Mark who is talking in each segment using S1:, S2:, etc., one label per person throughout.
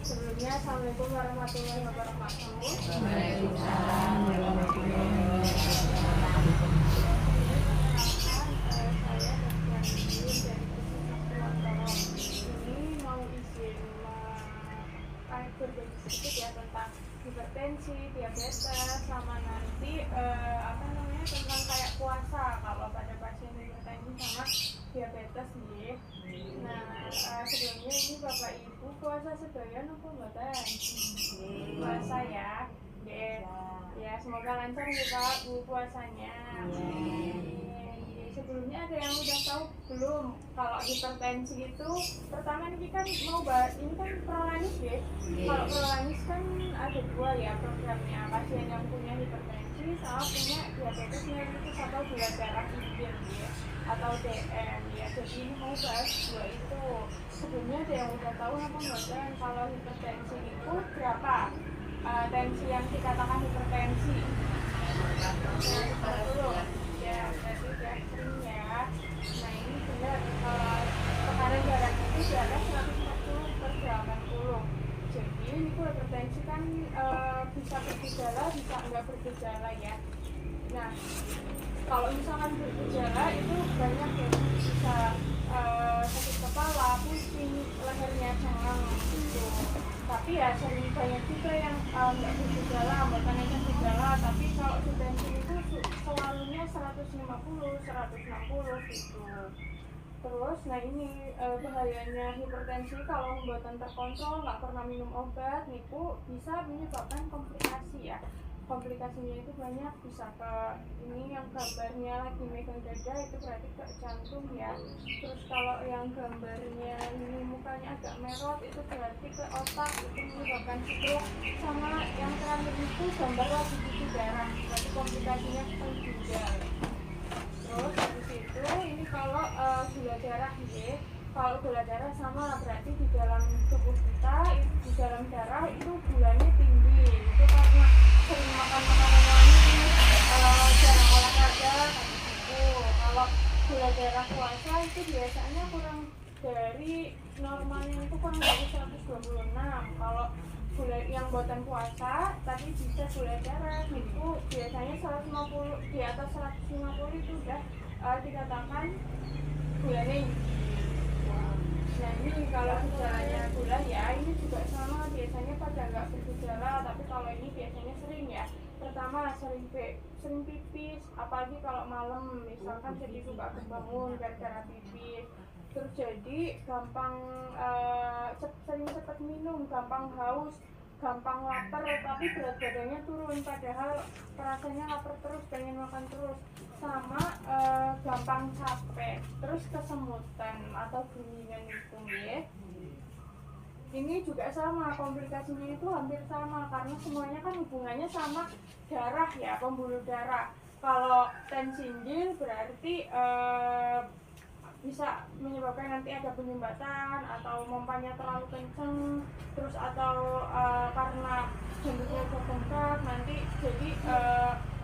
S1: Sebelumnya, Assalamualaikum warahmatullahi wabarakatuh.
S2: Waalaikumsalam warahmatullahi wabarakatuh.
S1: Saya Dr. Nidin dari Puskesmas Kulon ini mau izin berbagi sedikit ya tentang hipertensi, diabetes, sama nanti tentang kayak puasa kalau pada pasien hipertensi sama diabetes nih. Nah, sebelumnya ini Bapak Ibu puasa sebagian apa mboten? Puasa ya. Ya, semoga lancar ya Pak Bu puasanya. Sebelumnya ada yang udah tahu belum kalau hipertensi itu pertama ini kan mau bahas ini kan prolanis ya. Kalau prolanis kan ada dua ya programnya, pasien yang punya hipertensi sama punya diabetes mellitus atau gula darah tinggi ya atau DM ya. Jadi ini mau bahas dua itu. Sebelumnya ada yang udah tahu apa enggak kalau hipertensi itu berapa tensi yang dikatakan hipertensi? Dulu ya, berarti udah sering ya. Nah ini benar kalau tekanan darahnya itu di atas 140/80. Jadi ini hipertensi kan bisa bergejala, bisa enggak bergejala ya. Nah kalau misalkan bergejala itu banyak ya, bisa sakit kepala, pusing, lehernya cengeng gitu. Tapi ya sering banyak juga yang nggak bergejala, bahkan ada gejala. Tapi kalau hipertensi itu selalunya 150, 160 gitu. Terus, nah ini bahayanya hipertensi kalau buatan terkontrol, nggak pernah minum obat, nipu bisa menyebabkan komplikasi ya. Komplikasinya itu banyak, bisa ke ini yang gambarnya lagi megang dada itu berarti ke jantung ya. Terus kalau yang gambarnya ini mukanya agak merot itu berarti ke otak, itu menyebabkan stroke. Sama yang terakhir itu gambar lagi cuci darah, berarti komplikasinya ke ginjal. Terus habis itu ini kalau gula darah ya. Kalau gula darah sama berarti di dalam tubuh kita di dalam darah itu gulanya tinggi. Itu karena sering makan makanan manis, jarang olahraga gitu. Kalau gula darah puasa itu biasanya kurang dari normalnya itu kurang dari 126. Kalau gula yang buatan puasa tapi bisa gula darah itu biasanya 150, di atas 150 itu udah dikatakan gulanya tinggi. Nah ini kalau gejalanya gula ya ini juga sama, biasanya pada nggak bergejala, tapi kalau ini biasanya sering ya. Pertama sering pipis, apalagi kalau malam misalkan jadi suka kebangun gara-gara pipis. Terus jadi gampang sering cepat minum, gampang haus, gampang lapar, tapi berat badannya turun padahal rasanya lapar terus, pengen makan terus. Sama gampang capek, terus kesemutan atau kuningan itu ya. Ini juga sama, komplikasinya itu hampir sama karena semuanya kan hubungannya sama darah ya, pembuluh darah. Kalau tensinjil berarti bisa menyebabkan nanti ada penyumbatan atau pompanya terlalu kenceng, terus atau karena jantungnya berbengkak nanti jadi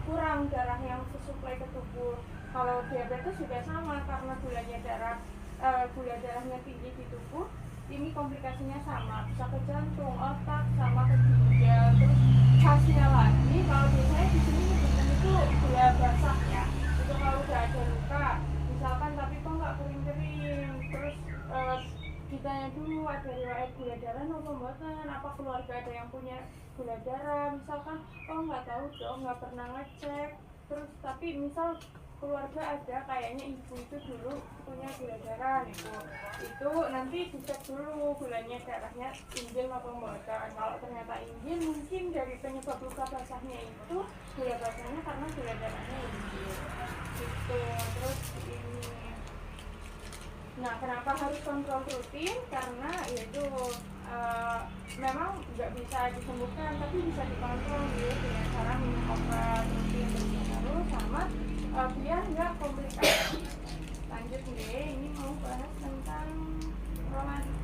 S1: kurang darah yang tersuplai ke tubuh. Kalau diabetes juga sama karena gula darahnya tinggi di tubuh, ini komplikasinya sama, bisa ke jantung, otak, sama ke ginjal. Terus khasnya lagi kalau biasanya di sini nyebutkan itu gula basah ya. Itu kalau udah ada luka, misalkan tapi kok nggak kering-kering, terus ditanya dulu ada riwayat gula darah atau mboten, apa keluarga ada yang punya gula darah, misalkan oh nggak tahu dong, nggak pernah ngecek. Terus tapi misal keluarga ada kayaknya ibu itu dulu punya gula darah itu nanti dicek dulu gulanya darahnya injil atau mboten. Kalau ternyata injil, mungkin dari penyebab luka basahnya itu gula basahnya karena gula darahnya injil gitu. Terus ini, nah kenapa harus kontrol rutin? Karena yaitu memang nggak bisa disembuhkan tapi bisa dikontrol gitu dengan cara minum obat rutin terus sama biar nggak komplikasi. Lanjut deh, ini mau bahas tentang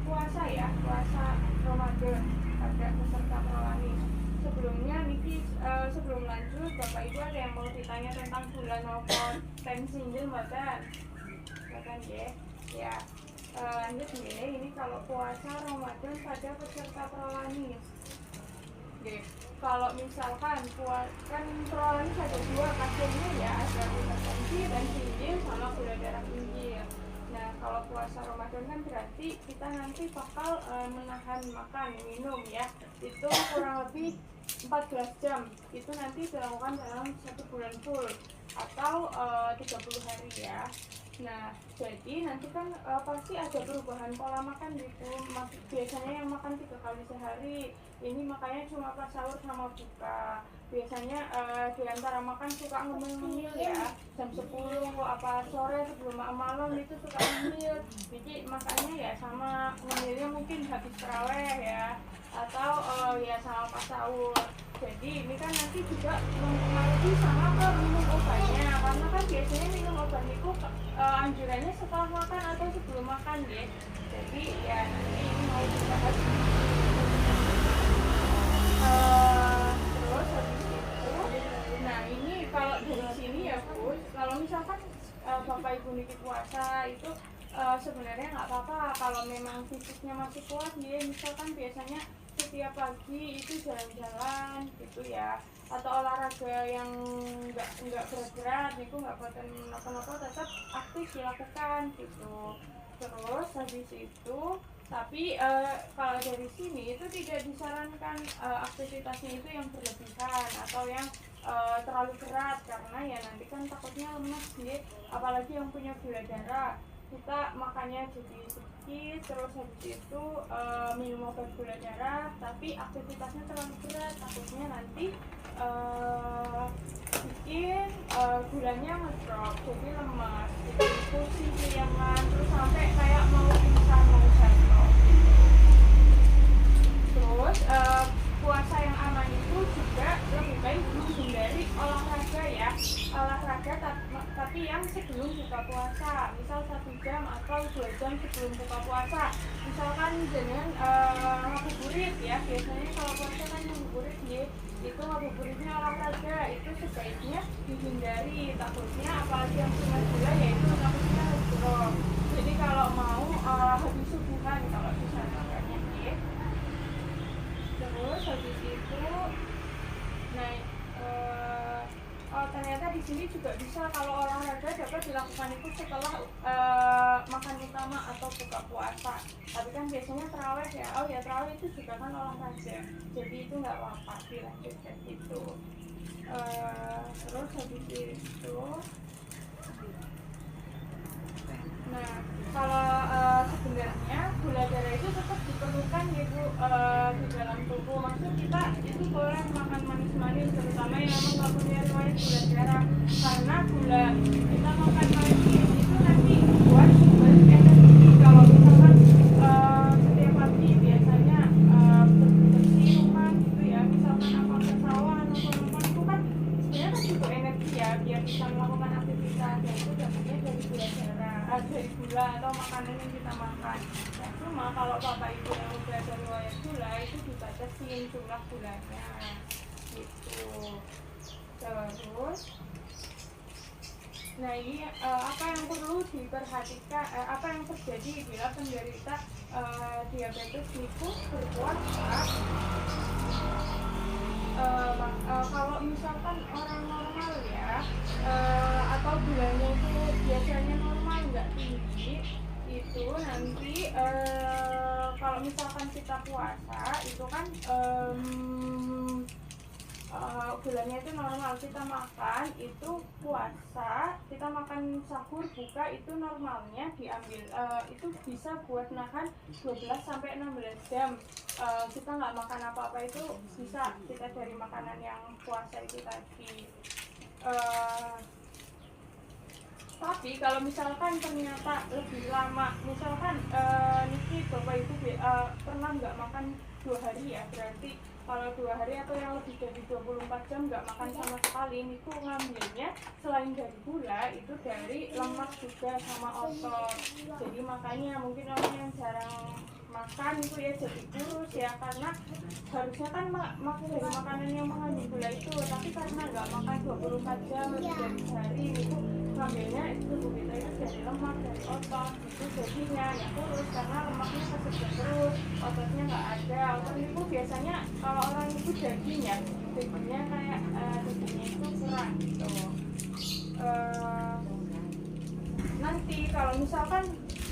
S1: puasa ya, puasa Ramadan pada peserta prolanis. Sebelumnya Niki sebelum lanjut Bapak Ibu ada yang mau ditanya tentang bulan maupun tensinjil mboten? Mboten ya. Lanjut ini kalau puasa Ramadan pada peserta prolanis. Oke, kalau misalkan kan prolanis ada dua kasusnya ya, ada hipertensi dan ginjal sama gula darah tinggi. Nah, kalau puasa Ramadan kan berarti kita nanti bakal menahan makan, minum ya. Itu kurang lebih 14 jam. Itu nanti dilakukan dalam 1 bulan full atau 30 hari ya. Nah, jadi nanti kan pasti ada perubahan pola makan gitu. Biasanya yang makan 3 kali sehari, ini makanya cuma pas sahur sama buka. Biasanya di antara makan suka ngemil-ngemil ya, jam 10 apa sore sebelum malam itu suka ngemil. Jadi makanya ya sama ngemilnya mungkin habis tarawih ya, atau ya sama pas sahur. Jadi ini kan nanti juga mempengaruhi sama ke minum obatnya, karena kan biasanya minum obat itu anjurannya setelah makan atau sebelum makan ya. Jadi ya nanti ini mau dibahas. Terus habis itu, nah ini kalau dari sini ya Bu, kalau misalkan Bapak Ibu niki puasa itu sebenarnya nggak apa-apa kalau memang fisiknya masih kuat ya, misalkan biasanya setiap pagi itu jalan-jalan gitu ya, atau olahraga yang nggak berat-berat itu nggak buatan apa-apa, tetap aktif dilakukan gitu. Terus habis itu tapi kalau dari sini itu tidak disarankan aktivitasnya itu yang berlebihan atau yang terlalu berat, karena ya nanti kan takutnya lemas ya, apalagi yang punya gula darah. Kita makannya jadi sedikit, terus habis itu minum obat gula darah, tapi aktivitasnya terlalu berat, takutnya nanti bikin gulanya ngedrop, jadi lemas, jadi pusing, kiriangan, terus sampai kayak mau pingsan, mau jatuh. Terus puasa yang aman itu juga lebih baik menghindari olahraga ya, olahraga tapi yang sebelum buka puasa, misal 1 jam atau 2 jam sebelum buka puasa. Misalkan dengan ngabuburit ya, biasanya kalau puasa kan ngabuburit ya, itu ngabuburitnya olahraga itu sebaiknya dihindari, takutnya apalagi yang punya gula ya itu takutnya ngedrop. Jadi kalau mau habis subuhan kalau disarankannya ya. Terus habis itu ternyata di sini juga bisa kalau olahraga dapat dilakukan itu setelah makan utama atau buka puasa. Tapi kan biasanya tarawih ya, tarawih itu juga kan olahraga, jadi itu nggak apa-apa dilanjutkan gitu. Terus habis itu nah, kalau sebenarnya gula darah itu tetap diperlukan ya Bu di dalam tubuh. Maksud kita itu boleh makan manis-manis, terutama yang memang nggak punya riwayat gula darah, karena gula kita makan manis itu nanti buat sumber energi. Kalau misalkan setiap pagi biasanya bersih rumah gitu ya, misalkan apa ke sawah atau itu kan sebenarnya kan butuh energi ya biar bisa melakukan aktivitas, dan itu dapatnya dari gula darah, dari gula atau makanan yang kita makan. Nah, cuma kalau Bapak Ibu yang udah ada riwayat gula itu dibatasin jumlah gulanya gitu. Terus nah ini apa yang perlu diperhatikan, apa yang terjadi bila penderita diabetes itu berpuasa. Kalau misalkan orang normal ya, atau gulanya itu biasanya normal nggak tinggi, itu nanti kalau misalkan kita puasa itu kan gulanya itu normal, kita makan itu puasa, kita makan sahur buka itu normalnya diambil itu bisa buat nahan 12-16 jam. Kita nggak makan apa-apa itu bisa kita dari makanan yang puasa itu tadi. Tapi kalau misalkan ternyata lebih lama, misalkan Niki Bapak Ibu pernah nggak makan 2 hari ya, berarti kalau 2 hari atau yang lebih dari 24 jam nggak makan sama sekali, itu ngambilnya selain dari gula itu dari lemak juga sama otot. Jadi makanya mungkin orang yang jarang makan itu ya jadi kurus ya, karena harusnya kan makan dari makanan yang mengandung gula itu, tapi karena nggak makan 24 jam lebih dari sehari itu ngambilnya tubuh kita itu dari lemak, dari otot itu jadinya ya kurus karena lemaknya kesedot terus, ototnya nggak ada. Otot itu biasanya kalau orang itu dagingnya kayak dagingnya itu kurang gitu. Nanti kalau misalkan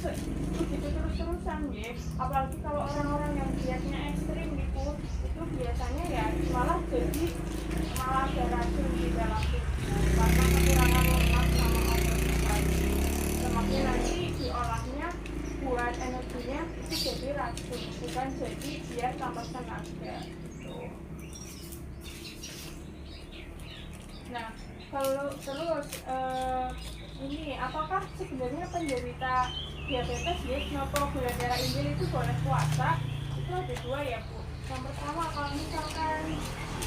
S1: begitu terus-terusan ya, apalagi kalau orang-orang yang dietnya ekstrim gitu, itu biasanya ya malah ada racun di dalam tubuh karena kekurangan lemak sama otot tadi. Lemaknya nanti diolahnya buat energinya itu jadi racun, bukan jadi biar tambah tenaga gitu. Nah, kalau terus ini apakah sebenarnya penderita diabetes ya atau gula darah tinggi itu boleh puasa? Itu ada dua ya Bu. Yang pertama kalau misalkan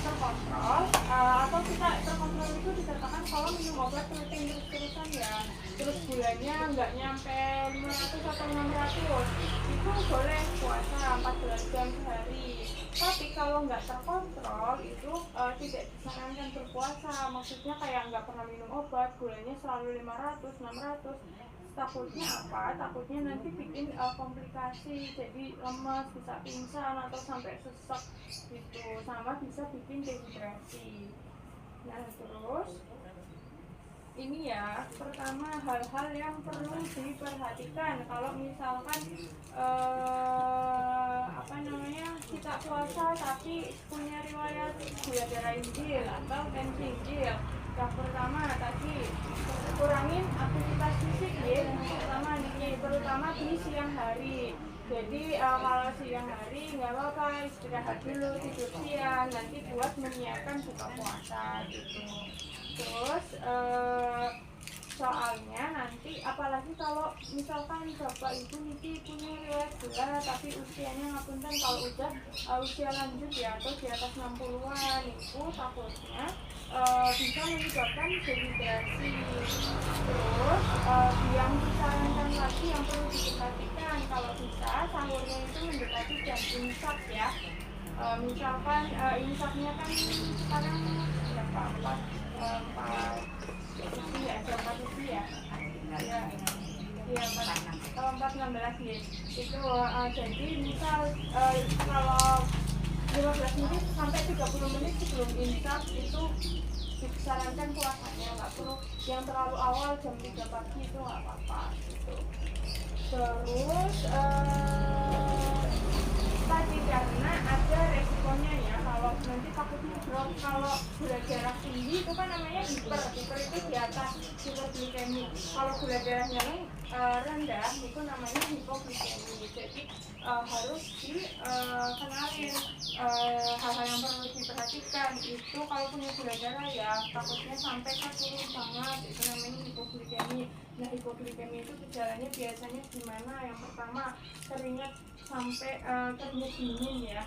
S1: terkontrol atau kita terkontrol itu dikatakan kalau minum obat rutin terus-terusan ya, terus gulanya nggak nyampe 500 atau 600 itu boleh puasa 14 jam sehari. Tapi kalau nggak terkontrol itu tidak disarankan berpuasa, maksudnya kayak nggak pernah minum obat, gulanya selalu 500, 600. Takutnya apa? Takutnya nanti bikin komplikasi, jadi lemas, bisa pingsan atau sampai sesek gitu, sama bisa bikin dehidrasi. Nah terus ini ya, pertama hal-hal yang perlu diperhatikan kalau misalkan kita puasa tapi punya riwayat gula darah tinggi atau tensi tinggi. Yang pertama tadi kurangin aktivitas fisik ya, terutama di siang hari. Jadi kalau siang hari nggak apa-apa, istirahat dulu, tidur siang, nanti buat menyiapkan buka puasa gitu. Terus soalnya nanti apalagi kalau misalkan bapak ibu niki punya riwayat gula tapi usianya ngapunten kalau udah usia lanjut ya atau di atas 60-an itu takutnya bisa menyebabkan dehidrasi. Terus yang disarankan lagi yang perlu diperhatikan kalau bisa sahurnya itu mendekati jam imsak ya. Misalkan imsaknya kan sekarang berapa? 4 ya, jam 4 ya. Ya, 4.16 ya. Itu jadi misal kalau 15 menit sampai 30 menit sebelum imsak itu disarankan puasanya, nggak perlu yang terlalu awal jam 3 pagi itu nggak apa-apa gitu. Terus tadi karena ada resikonya ya, kalau nanti takutnya drop, kalau gula darah tinggi itu kan namanya hiper itu di atas hiperglikemi. Kalau gula darahnya rendah itu namanya hipoglikemi. Jadi harus dikenalin hal-hal yang perlu diperhatikan itu kalau punya gula darah ya, takutnya sampai turun banget itu namanya hipoglikemi. Nah hipoglikemi itu gejalanya biasanya gimana? Yang pertama keringat sampai keringat dingin ya,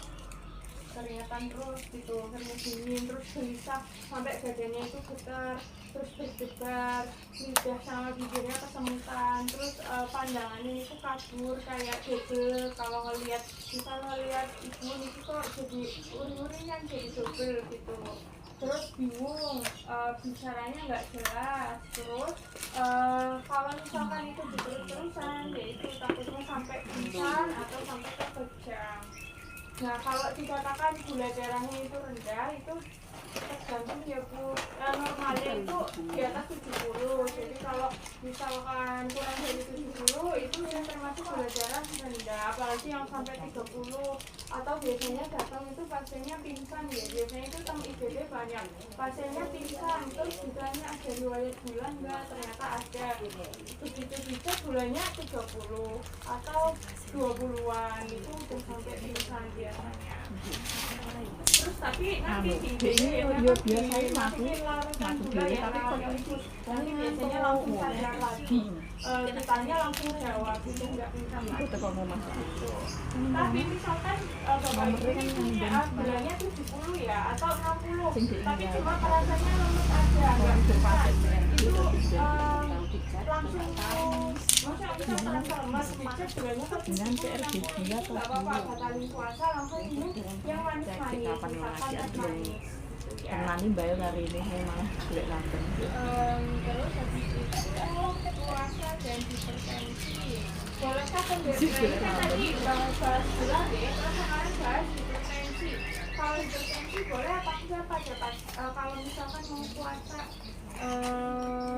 S1: keringatan terus gitu, keringat dingin, terus gelisah sampai badannya itu getar, terus berdebar, lidah sama bibirnya kesemutan, terus pandangannya itu kabur kayak double. Kalau ngelihat ibu itu kok jadi uri-urian, jadi double gitu. Terus bingung, bicaranya nggak jelas. Terus kalau misalkan itu terus-terusan yaitu takutnya sampai pingsan atau sampai kejang. Nah kalau dikatakan gula darahnya itu rendah itu tergantung ya Bu, normalnya itu di atas 70. Jadi kalau misalkan kurang dari 70 itu sudah termasuk gula darah rendah, apalagi yang sampai 30. Atau biasanya datang itu pasiennya pingsan ya, biasanya itu tem IGD banyak pasiennya pingsan, terus ditanya ada riwayat gula enggak, ternyata ada. Begitu bisa gulanya 30 atau 20-an itu udah sampai pingsan biasanya. Terus tapi nanti IGD biasanya masukin larutan gula ya, nanti biasanya langsung sadar lagi, ditanya langsung jawab, itu nggak pingsan lagi. Tapi misalkan bapak ibu punya gulanya 70 ya atau 60, tapi cuma rasanya lemes aja, nggak pingsan, itu langsung maksudnya bisa transformer dicek gulanya kan
S2: dengan CRB dia atau
S1: nggak apa-apa batalin puasa langsung minum yang manis-manis
S2: kapan
S1: misalkan
S2: lagi
S1: teh manis gitu ya.
S2: Nani bayar hari ini malah golek lampung.
S1: Terus habis itu puasa dan hipertensi. Bolehkah pemberian kan tadi bahas gula deh, terus sekarang bahas hipertensi. Kalau hipertensi boleh apa enggak Pak? Kalau misalkan mau puasa